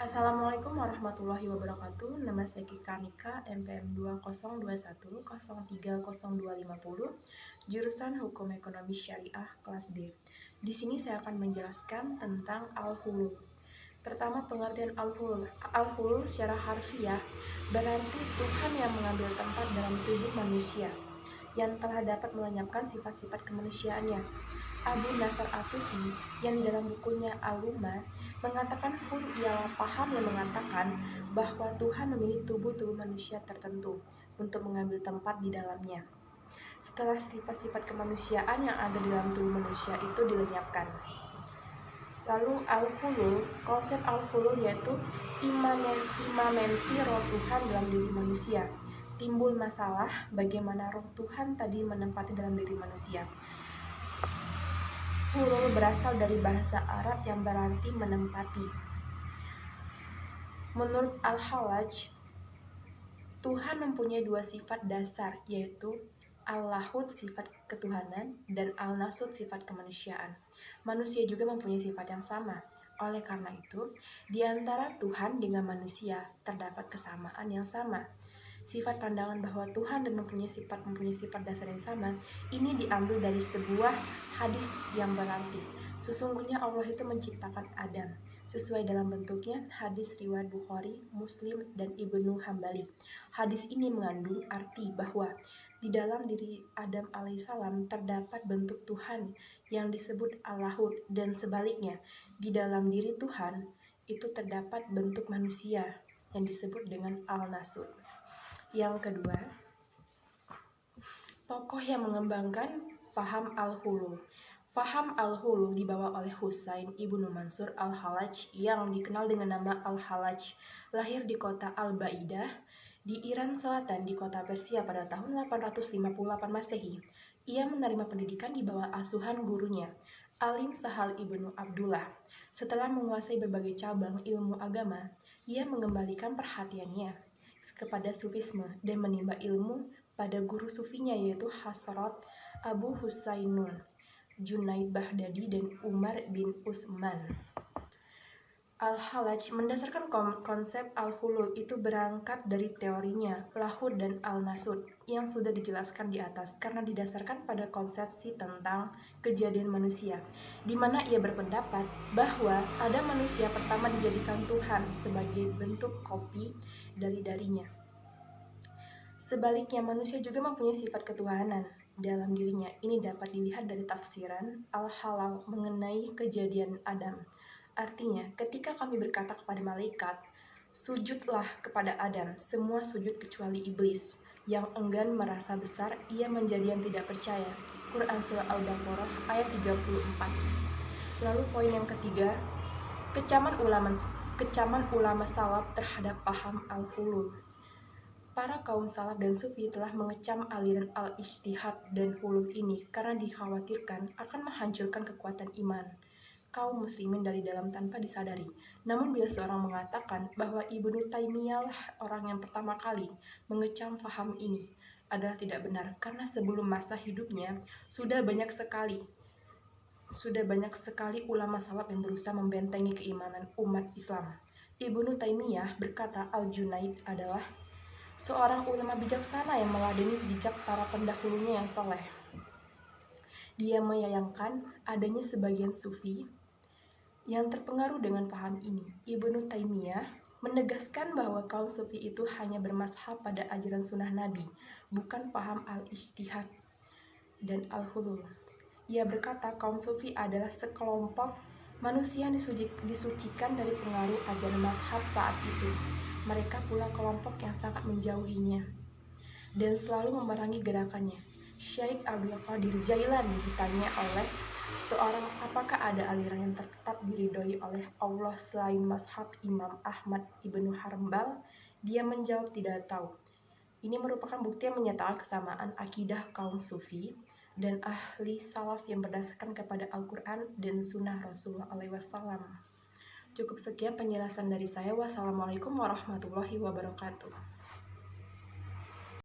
Assalamualaikum warahmatullahi wabarakatuh. Nama saya Kika Nika, NPM 2021 030250, jurusan Hukum Ekonomi Syariah kelas D. Di sini saya akan menjelaskan tentang al-hulul. Pertama, pengertian al-hulul. Al-hulul secara harfiah berarti Tuhan yang mengambil tempat dalam tubuh manusia yang telah dapat melenyapkan sifat-sifat kemanusiaannya. Abu Nasr Atusi yang di dalam bukunya Al-Lumma mengatakan hul ialah paham yang mengatakan bahwa Tuhan memilih tubuh-tubuh manusia tertentu untuk mengambil tempat di dalamnya. Setelah sifat-sifat kemanusiaan yang ada di dalam tubuh manusia itu dilenyapkan. Lalu al-hulul, konsep al-hulul yaitu imanensi roh Tuhan dalam diri manusia. Timbul masalah bagaimana roh Tuhan tadi menempati dalam diri manusia. Hulul berasal dari bahasa Arab yang berarti menempati. Menurut Al-Hallaj, Tuhan mempunyai dua sifat dasar, yaitu Al-Lahud sifat ketuhanan dan Al-Nasud sifat kemanusiaan. Manusia juga mempunyai sifat yang sama. Oleh karena itu, di antara Tuhan dengan manusia terdapat kesamaan yang sama. Sifat pandangan bahwa Tuhan dan mempunyai sifat dasar yang sama ini diambil dari sebuah hadis yang berarti sesungguhnya Allah itu menciptakan Adam sesuai dalam bentuknya. Hadis riwayat Bukhari, Muslim, dan Ibnu Hambali. Hadis ini mengandung arti bahwa di dalam diri Adam alaihissalam terdapat bentuk Tuhan yang disebut Al-Lahud, dan sebaliknya di dalam diri Tuhan itu terdapat bentuk manusia yang disebut dengan Al-Nasud. Yang kedua, tokoh yang mengembangkan paham al-hulul. Faham al-hulul dibawa oleh Husain ibnu Mansur al-Hallaj yang dikenal dengan nama al-Hallaj. Lahir di kota Al-Baidah di Iran Selatan di kota Persia pada tahun 858 Masehi. Ia menerima pendidikan di bawah asuhan gurunya, Alim Sahal ibnu Abdullah. Setelah menguasai berbagai cabang ilmu agama, ia mengembalikan perhatiannya kepada sufisme dan menimba ilmu pada guru sufinya yaitu Hasrat Abu Husainun, Junaid Baghdadi, dan Umar bin Utsman. Al-Hallaj mendasarkan konsep al-hulul itu berangkat dari teorinya Lahud dan al-Nasud yang sudah dijelaskan di atas karena didasarkan pada konsepsi tentang kejadian manusia, di mana ia berpendapat bahwa ada manusia pertama dijadikan Tuhan sebagai bentuk kopi dari darinya. Sebaliknya, manusia juga mempunyai sifat ketuhanan dalam dirinya. Ini dapat dilihat dari tafsiran Al-Halal mengenai kejadian Adam. Artinya, ketika kami berkata kepada malaikat, sujudlah kepada Adam, semua sujud kecuali iblis yang enggan merasa besar, ia menjadi yang tidak percaya. Quran Surah Al-Baqarah ayat 34. Lalu poin yang ketiga, kecaman ulama salaf terhadap paham al-hulul. Para kaum salaf dan sufi telah mengecam aliran al-ijtihad dan hulul ini karena dikhawatirkan akan menghancurkan kekuatan iman kaum muslimin dari dalam tanpa disadari. Namun bila seorang mengatakan bahwa Ibnu Taimiyah lah orang yang pertama kali mengecam paham ini, adalah tidak benar, karena sebelum masa hidupnya sudah banyak sekali ulama salaf yang berusaha membentengi keimanan umat Islam. Ibnu Taimiyah berkata Al-Junaid adalah seorang ulama bijaksana yang meladeni jejak para pendahulunya yang soleh. Dia menyayangkan adanya sebagian sufi yang terpengaruh dengan paham ini. Ibnu Taimiyah menegaskan bahwa kaum sufi itu hanya bermazhab pada ajaran sunnah Nabi, bukan paham al-ijtihad dan al-hulul. Ia berkata kaum sufi adalah sekelompok manusia yang disucikan dari pengaruh ajaran mazhab saat itu. Mereka pula kelompok yang sangat menjauhinya dan selalu memerangi gerakannya. Syekh Abdul Qadir Jailani ditanya oleh seorang apakah ada aliran yang tetap diridhoi oleh Allah selain mazhab Imam Ahmad ibnu Hanbal. Dia menjawab tidak tahu. Ini merupakan bukti yang menyatakan kesamaan akidah kaum sufi dan ahli salaf yang berdasarkan kepada Al-Quran dan sunnah Rasulullah SAW. Cukup sekian penjelasan dari saya. Wassalamualaikum warahmatullahi wabarakatuh.